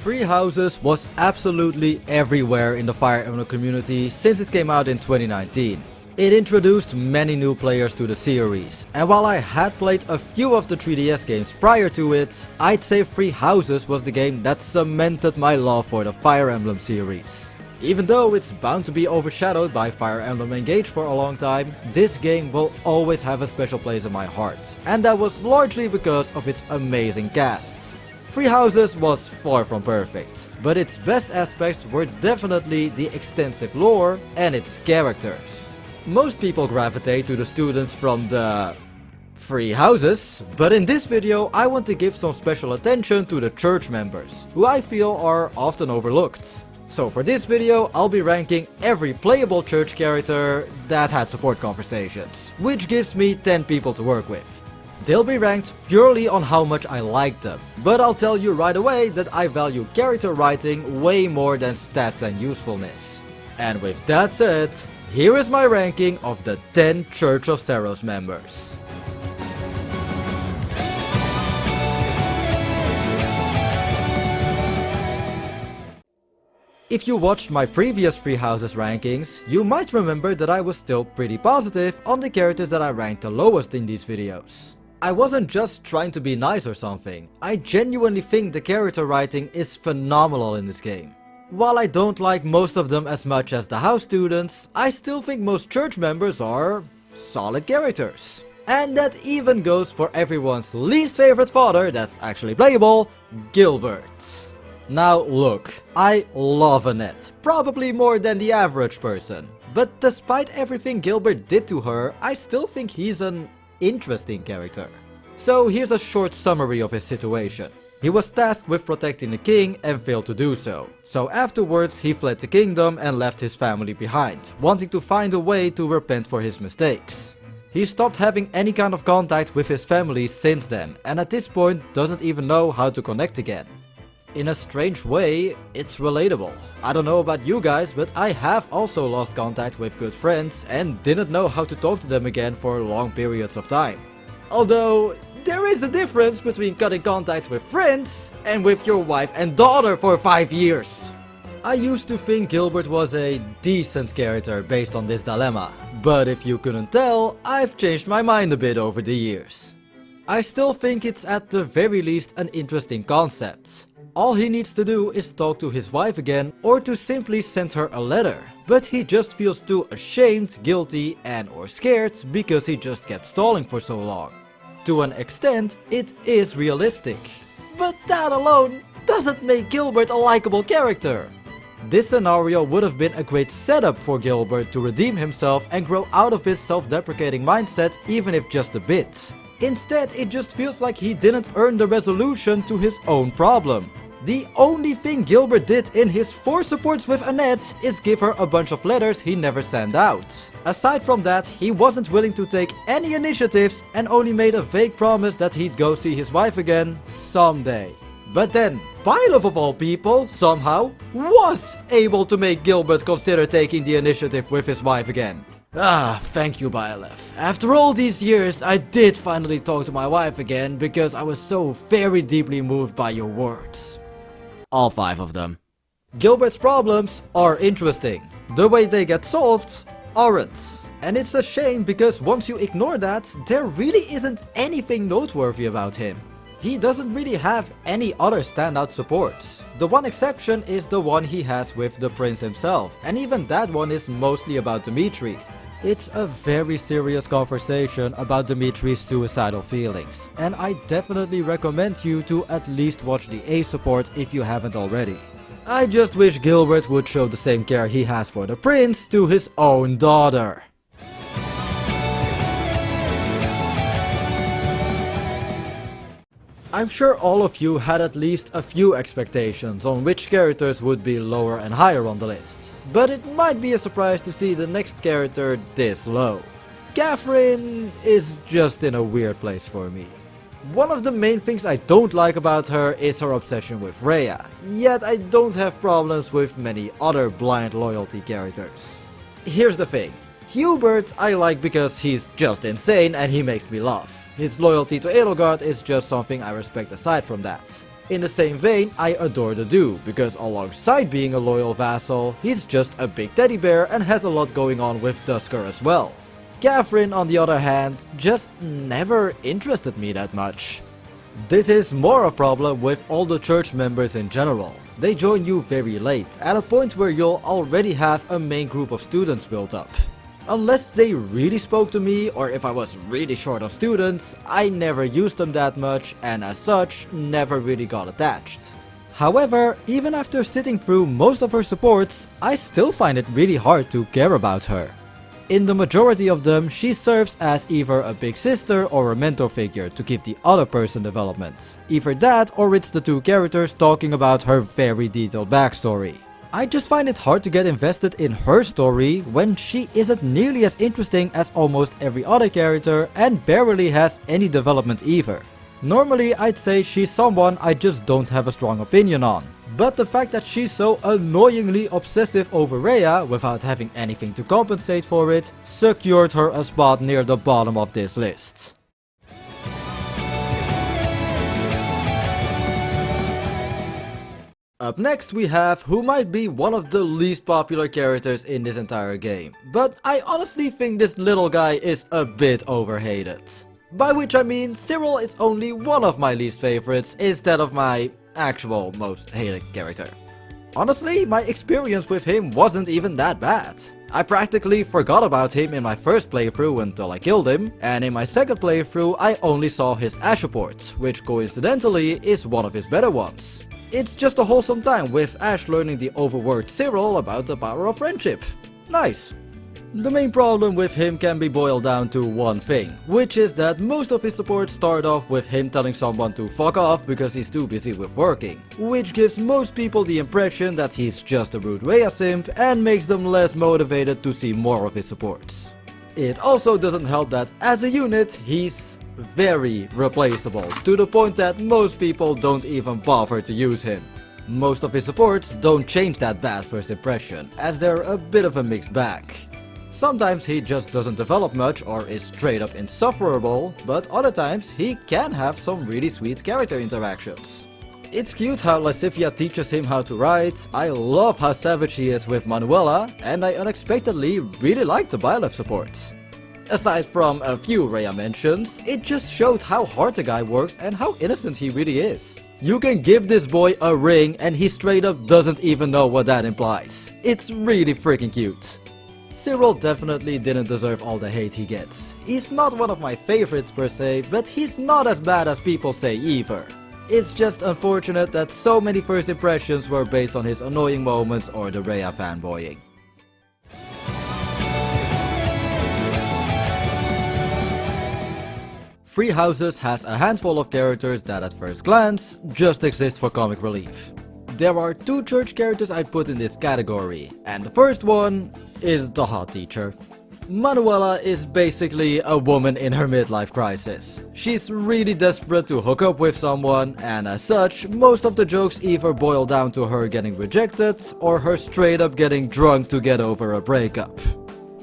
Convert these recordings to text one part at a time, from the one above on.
Free houses was absolutely everywhere in the Fire Emblem community since it came out in 2019. It introduced many new players to the series, and while I had played a few of the 3DS games prior to it, I'd say Free Houses was the game that cemented my love for the Fire Emblem series. Even though it's bound to be overshadowed by Fire Emblem Engage for a long time, this game will always have a special place in my heart, and that was largely because of its amazing casts. Free Houses was far from perfect, but its best aspects were definitely the extensive lore and its characters. Most people gravitate to the students from the free houses, but in this video I want to give some special attention to the church members, who I feel are often overlooked. So for this video I'll be ranking every playable church character that had support conversations, which gives me 10 people to work with. They'll be ranked purely on how much I like them, but I'll tell you right away that I value character writing way more than stats and usefulness. And with that said, here is my ranking of the 10 Church of Seiros members. If you watched my previous Free Houses rankings, you might remember that I was still pretty positive on the characters that I ranked the lowest in these videos. I wasn't just trying to be nice or something, I genuinely think the character writing is phenomenal in this game. While I don't like most of them as much as the house students, I still think most church members are solid characters. And that even goes for everyone's least favorite father that's actually playable, Gilbert. Now look, I love Annette, probably more than the average person. But despite everything Gilbert did to her, I still think he's an interesting character. So here's a short summary of his situation. He was tasked with protecting the king and failed to do so. So afterwards he fled the kingdom and left his family behind, wanting to find a way to repent for his mistakes. He stopped having any kind of contact with his family since then, and at this point doesn't even know how to connect again. In a strange way, it's relatable. I don't know about you guys, but I have also lost contact with good friends and didn't know how to talk to them again for long periods of time. Although, there is a difference between cutting contact with friends and with your wife and daughter for 5 years. I used to think Gilbert was a decent character based on this dilemma, but if you couldn't tell, I've changed my mind a bit over the years. I still think it's at the very least an interesting concept. All he needs to do is talk to his wife again or to simply send her a letter, but he just feels too ashamed, guilty and/or scared because he just kept stalling for so long. To an extent, it is realistic. But that alone doesn't make Gilbert a likable character. This scenario would have been a great setup for Gilbert to redeem himself and grow out of his self-deprecating mindset, even if just a bit. Instead, it just feels like he didn't earn the resolution to his own problem. The only thing Gilbert did in his 4 supports with Annette is give her a bunch of letters he never sent out. Aside from that, he wasn't willing to take any initiatives and only made a vague promise that he'd go see his wife again someday. But then, Bylov of all people, somehow, was able to make Gilbert consider taking the initiative with his wife again. Ah, thank you, Bylov. After all these years, I did finally talk to my wife again because I was so very deeply moved by your words. All 5 of them. Gilbert's problems are interesting. The way they get solved aren't. And it's a shame because once you ignore that, there really isn't anything noteworthy about him. He doesn't really have any other standout supports. The one exception is the one he has with the prince himself, and even that one is mostly about Dimitri. It's a very serious conversation about Dimitri's suicidal feelings, and I definitely recommend you to at least watch the A support if you haven't already. I just wish Gilbert would show the same care he has for the prince to his own daughter. I'm sure all of you had at least a few expectations on which characters would be lower and higher on the list, but it might be a surprise to see the next character this low. Catherine is just in a weird place for me. One of the main things I don't like about her is her obsession with Rhea, yet I don't have problems with many other blind loyalty characters. Here's the thing, Hubert I like because he's just insane and he makes me laugh. His loyalty to Edelgard is just something I respect aside from that. In the same vein, I adore the dude, because alongside being a loyal vassal, he's just a big teddy bear and has a lot going on with Dusker as well. Catherine, on the other hand, just never interested me that much. This is more a problem with all the church members in general. They join you very late, at a point where you'll already have a main group of students built up. Unless they really spoke to me, or if I was really short on students, I never used them that much and as such, never really got attached. However, even after sitting through most of her supports, I still find it really hard to care about her. In the majority of them, she serves as either a big sister or a mentor figure to give the other person development. Either that or it's the two characters talking about her very detailed backstory. I just find it hard to get invested in her story when she isn't nearly as interesting as almost every other character and barely has any development either. Normally I'd say she's someone I just don't have a strong opinion on. But the fact that she's so annoyingly obsessive over Rhea without having anything to compensate for it secured her a spot near the bottom of this list. Up next we have who might be one of the least popular characters in this entire game, but I honestly think this little guy is a bit overhated. By which I mean Cyril is only one of my least favorites instead of my actual most hated character. Honestly, my experience with him wasn't even that bad. I practically forgot about him in my first playthrough until I killed him, and in my second playthrough I only saw his Ash support, which coincidentally is one of his better ones. It's just a wholesome time with Ash learning the overworked Cyril about the power of friendship. Nice. The main problem with him can be boiled down to one thing, which is that most of his supports start off with him telling someone to fuck off because he's too busy with working, which gives most people the impression that he's just a rude Rhea simp and makes them less motivated to see more of his supports. It also doesn't help that as a unit, he's very replaceable, to the point that most people don't even bother to use him. Most of his supports don't change that bad first impression, as they're a bit of a mixed bag. Sometimes he just doesn't develop much or is straight up insufferable, but other times he can have some really sweet character interactions. It's cute how Layton teaches him how to ride, I love how savage he is with Manuela, and I unexpectedly really like the Byleth support. Aside from a few Rhea mentions, it just showed how hard the guy works and how innocent he really is. You can give this boy a ring and he straight up doesn't even know what that implies. It's really freaking cute. Cyril definitely didn't deserve all the hate he gets. He's not one of my favorites per se, but he's not as bad as people say either. It's just unfortunate that so many first impressions were based on his annoying moments or the Rhea fanboying. Free Houses has a handful of characters that at first glance just exist for comic relief. There are two church characters I'd put in this category, and the first one is the hot teacher. Manuela is basically a woman in her midlife crisis. She's really desperate to hook up with someone, and as such, most of the jokes either boil down to her getting rejected or her straight up getting drunk to get over a breakup.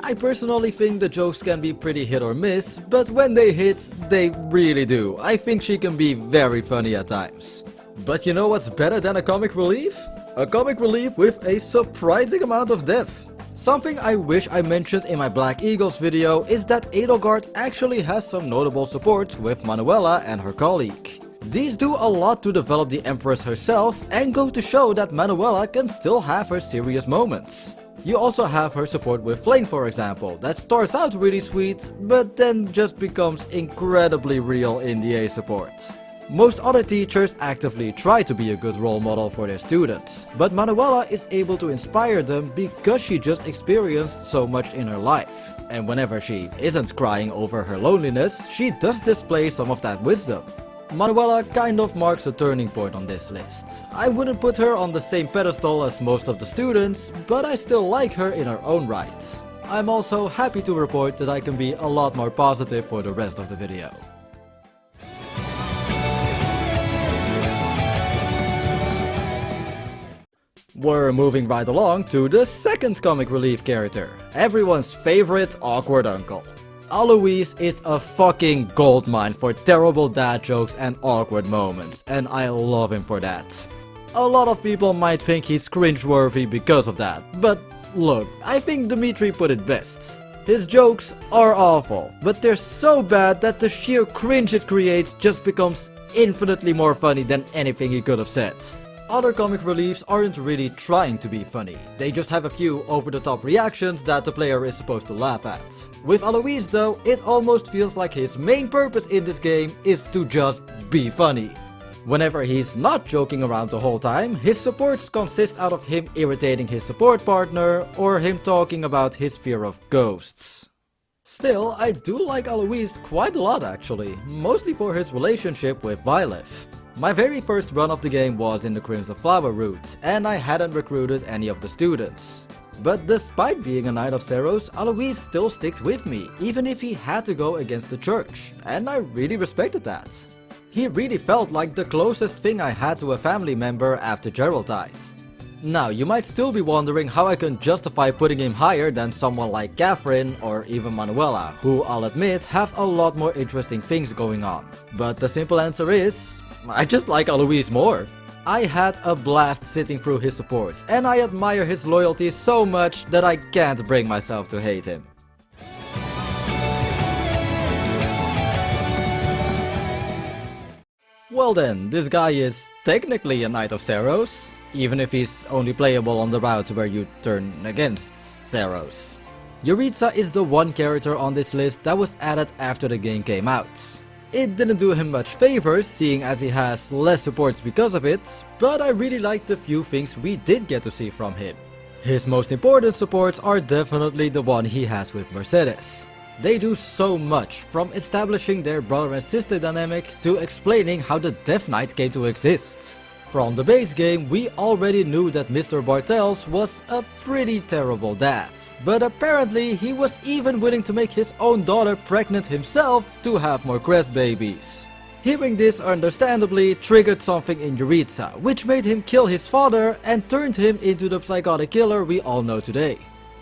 I personally think the jokes can be pretty hit or miss, but when they hit, they really do. I think she can be very funny at times. But you know what's better than a comic relief? A comic relief with a surprising amount of depth. Something I wish I mentioned in my Black Eagles video is that Edelgard actually has some notable support with Manuela and her colleague. These do a lot to develop the Empress herself and go to show that Manuela can still have her serious moments. You also have her support with Flame, for example, that starts out really sweet, but then just becomes incredibly real in the A support. Most other teachers actively try to be a good role model for their students, but Manuela is able to inspire them because she just experienced so much in her life. And whenever she isn't crying over her loneliness, she does display some of that wisdom. Manuela kind of marks a turning point on this list. I wouldn't put her on the same pedestal as most of the students, but I still like her in her own right. I'm also happy to report that I can be a lot more positive for the rest of the video. We're moving right along to the second comic relief character, everyone's favorite awkward uncle. Alois is a fucking goldmine for terrible dad jokes and awkward moments, and I love him for that. A lot of people might think he's cringeworthy because of that, but look, I think Dimitri put it best. His jokes are awful, but they're so bad that the sheer cringe it creates just becomes infinitely more funny than anything he could have said. Other comic reliefs aren't really trying to be funny, they just have a few over-the-top reactions that the player is supposed to laugh at. With Alois though, it almost feels like his main purpose in this game is to just be funny. Whenever he's not joking around the whole time, his supports consist out of him irritating his support partner or him talking about his fear of ghosts. Still, I do like Alois quite a lot actually, mostly for his relationship with Byleth. My very first run of the game was in the Crimson Flower route, and I hadn't recruited any of the students. But despite being a Knight of Seiros, Alois still sticks with me, even if he had to go against the church, and I really respected that. He really felt like the closest thing I had to a family member after Gerald died. Now, you might still be wondering how I can justify putting him higher than someone like Catherine or even Manuela, who I'll admit have a lot more interesting things going on. But the simple answer is, I just like Alois more. I had a blast sitting through his support, and I admire his loyalty so much that I can't bring myself to hate him. Well then, this guy is technically a Knight of Seiros, even if he's only playable on the route where you turn against Seiros. Erythia is the one character on this list that was added after the game came out. It didn't do him much favors, seeing as he has less supports because of it, but I really liked the few things we did get to see from him. His most important supports are definitely the one he has with Mercedes. They do so much, from establishing their brother and sister dynamic to explaining how the Death Knight came to exist. From the base game, we already knew that Mr. Bartels was a pretty terrible dad, but apparently he was even willing to make his own daughter pregnant himself to have more Crest babies. Hearing this understandably triggered something in Erythia, which made him kill his father and turned him into the psychotic killer we all know today.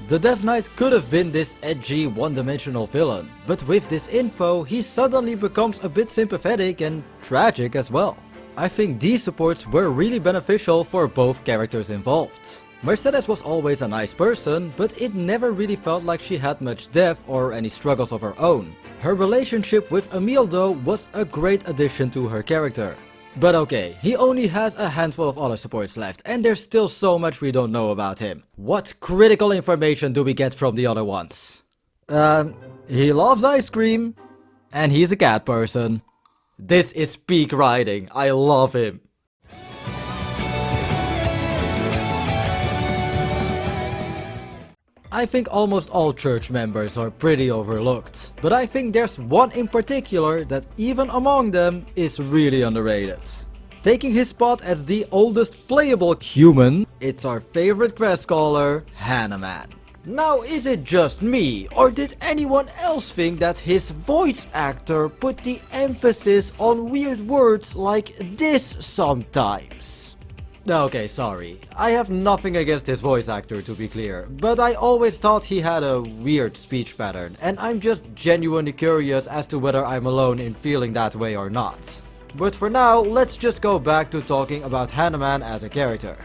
The Death Knight could have been this edgy, one-dimensional villain, but with this info he suddenly becomes a bit sympathetic and tragic as well. I think these supports were really beneficial for both characters involved. Mercedes was always a nice person, but it never really felt like she had much depth or any struggles of her own. Her relationship with Emile though was a great addition to her character. But okay, he only has a handful of other supports left, and there's still so much we don't know about him. What critical information do we get from the other ones? He loves ice cream, and he's a cat person. This is peak writing, I love him. I think almost all church members are pretty overlooked, but I think there's one in particular that even among them is really underrated. Taking his spot as the oldest playable human, it's our favorite quest caller, Hanuman. Now, is it just me, or did anyone else think that his voice actor put the emphasis on weird words like this sometimes? Okay, sorry. I have nothing against his voice actor, to be clear, but I always thought he had a weird speech pattern, and I'm just genuinely curious as to whether I'm alone in feeling that way or not. But for now, let's just go back to talking about Hanuman as a character.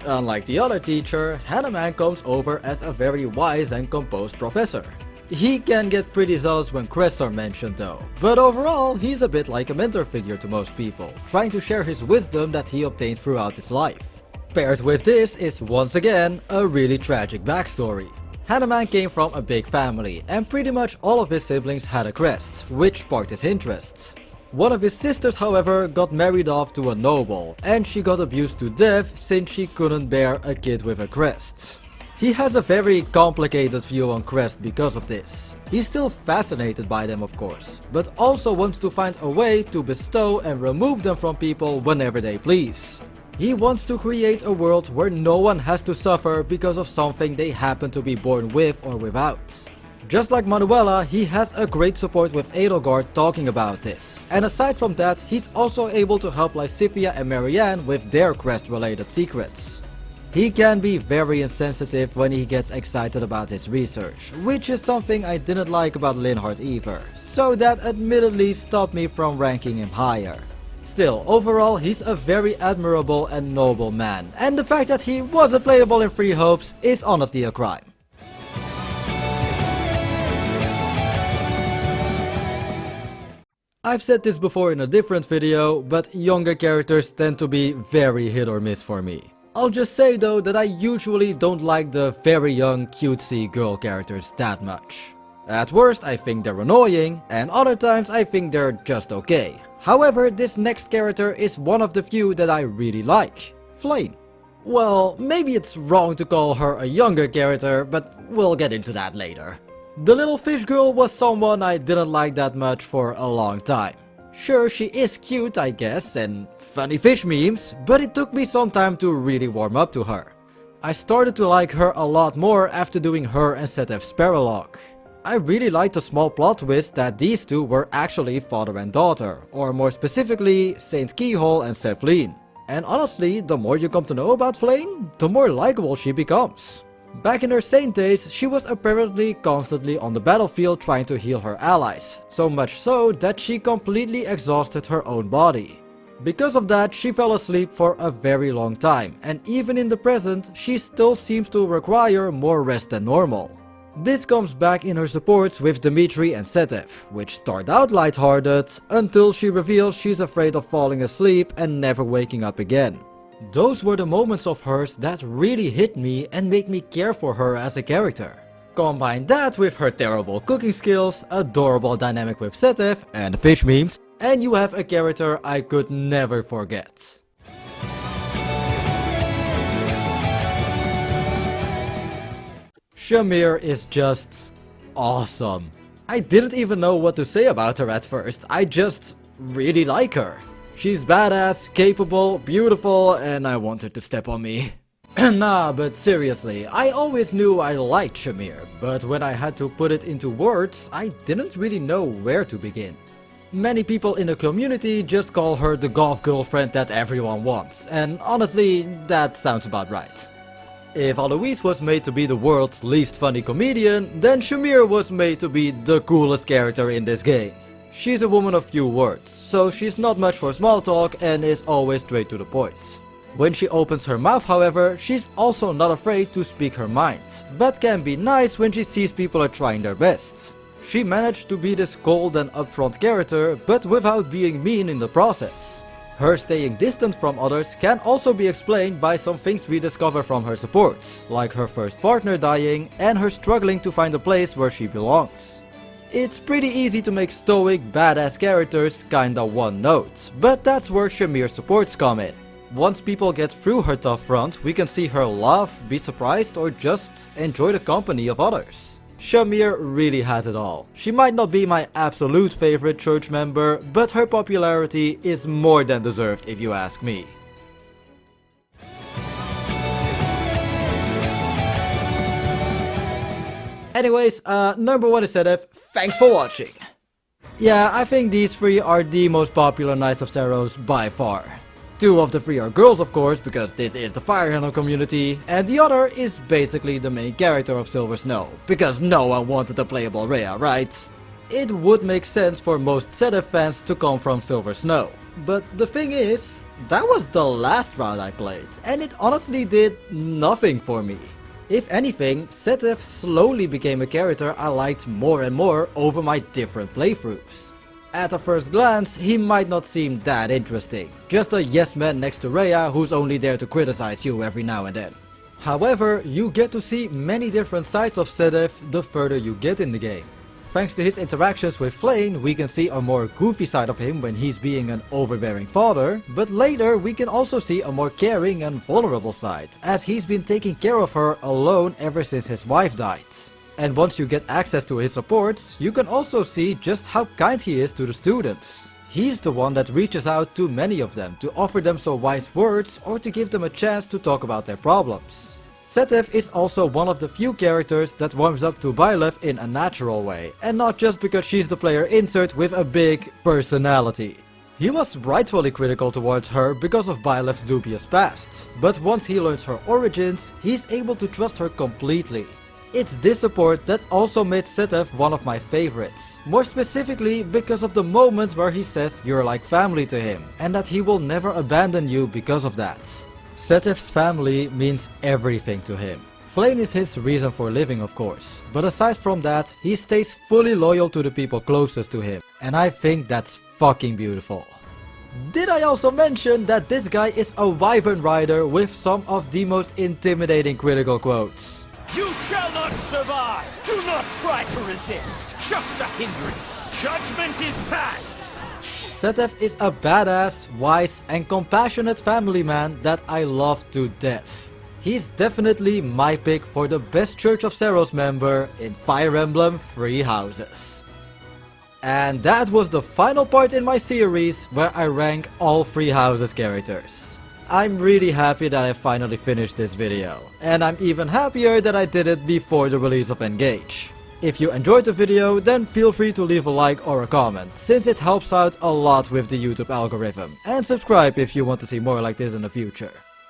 Unlike the other teacher, Hanuman comes over as a very wise and composed professor. He can get pretty zealous when crests are mentioned though, but overall he's a bit like a mentor figure to most people, trying to share his wisdom that he obtained throughout his life. Paired with this is once again a really tragic backstory. Hanuman came from a big family, and pretty much all of his siblings had a crest, which sparked his interests. One of his sisters, however, got married off to a noble, and she got abused to death since she couldn't bear a kid with a crest. He has a very complicated view on crest because of this. He's still fascinated by them of course, but also wants to find a way to bestow and remove them from people whenever they please. He wants to create a world where no one has to suffer because of something they happen to be born with or without. Just like Manuela, he has a great support with Edelgard talking about this, and aside from that, he's also able to help Lysithea and Marianne with their crest related secrets. He can be very insensitive when he gets excited about his research, which is something I didn't like about Linhardt either, so that admittedly stopped me from ranking him higher. Still, overall he's a very admirable and noble man, and the fact that he wasn't playable in Free Hopes is honestly a crime. I've said this before in a different video, but younger characters tend to be very hit or miss for me. I'll just say though that I usually don't like the very young cutesy girl characters that much. At worst I think they're annoying, and other times I think they're just okay. However, this next character is one of the few that I really like, Flame. Well, maybe it's wrong to call her a younger character, but we'll get into that later. The little fish girl was someone I didn't like that much for a long time. Sure, she is cute I guess, and funny fish memes, but it took me some time to really warm up to her. I started to like her a lot more after doing her and Setef's paralog. I really liked the small plot twist that these two were actually father and daughter, or more specifically, Saint Keyhole and Sevleen. And honestly, the more you come to know about Flame, the more likable she becomes. Back in her Saint days, she was apparently constantly on the battlefield trying to heal her allies, so much so that she completely exhausted her own body. Because of that, she fell asleep for a very long time, and even in the present, she still seems to require more rest than normal. This comes back in her supports with Dimitri and Setef, which start out lighthearted until she reveals she's afraid of falling asleep and never waking up again. Those were the moments of hers that really hit me and made me care for her as a character. Combine that with her terrible cooking skills, adorable dynamic with Setef and fish memes, and you have a character I could never forget. Shamir is just awesome. I didn't even know what to say about her at first, I just really like her. She's badass, capable, beautiful, and I want her to step on me. Nah, but seriously, I always knew I liked Shamir, but when I had to put it into words, I didn't really know where to begin. Many people in the community just call her the golf girlfriend that everyone wants, and honestly, that sounds about right. If Aloise was made to be the world's least funny comedian, then Shamir was made to be the coolest character in this game. She's a woman of few words, so she's not much for small talk and is always straight to the point. When she opens her mouth, however, she's also not afraid to speak her mind, but can be nice when she sees people are trying their best. She managed to be this cold and upfront character, but without being mean in the process. Her staying distant from others can also be explained by some things we discover from her supports, like her first partner dying and her struggling to find a place where she belongs. It's pretty easy to make stoic, badass characters kinda one note, but that's where Shamir's supports come in. Once people get through her tough front, we can see her laugh, be surprised, or just enjoy the company of others. Shamir really has it all. She might not be my absolute favorite church member, but her popularity is more than deserved if you ask me. Anyways, number 1 is Setef. Thanks for watching. Yeah, I think these 3 are the most popular Knights of Seiros by far. 2 of the 3 are girls of course, because this is the Fire Handle community, and the other is basically the main character of Silver Snow, because no one wanted a playable Rhea, right? It would make sense for most Setef fans to come from Silver Snow, but the thing is, that was the last round I played, and it honestly did nothing for me. If anything, Setef slowly became a character I liked more and more over my different playthroughs. At a first glance, he might not seem that interesting, just a yes man next to Rhea who's only there to criticize you every now and then. However, you get to see many different sides of Setef the further you get in the game. Thanks to his interactions with Flame, we can see a more goofy side of him when he's being an overbearing father, but later we can also see a more caring and vulnerable side, as he's been taking care of her alone ever since his wife died. And once you get access to his supports, you can also see just how kind he is to the students. He's the one that reaches out to many of them to offer them some wise words or to give them a chance to talk about their problems. Setef is also one of the few characters that warms up to Byleth in a natural way, and not just because she's the player insert with a big personality. He was rightfully critical towards her because of Byleth's dubious past, but once he learns her origins, he's able to trust her completely. It's this support that also made Seteth one of my favorites, more specifically because of the moments where he says you're like family to him, and that he will never abandon you because of that. Seteth's family means everything to him. Flayn is his reason for living, of course, but aside from that, he stays fully loyal to the people closest to him, and I think that's fucking beautiful. Did I also mention that this guy is a wyvern rider with some of the most intimidating critical quotes? You shall not survive! Do not try to resist! Just a hindrance! Judgment is past! Seteth is a badass, wise and compassionate family man that I love to death. He's definitely my pick for the best Church of Seiros member in Fire Emblem Three Houses. And that was the final part in my series where I rank all Three Houses characters. I'm really happy that I finally finished this video, and I'm even happier that I did it before the release of Engage. If you enjoyed the video, then feel free to leave a like or a comment, since it helps out a lot with the YouTube algorithm, and subscribe if you want to see more like this in the future.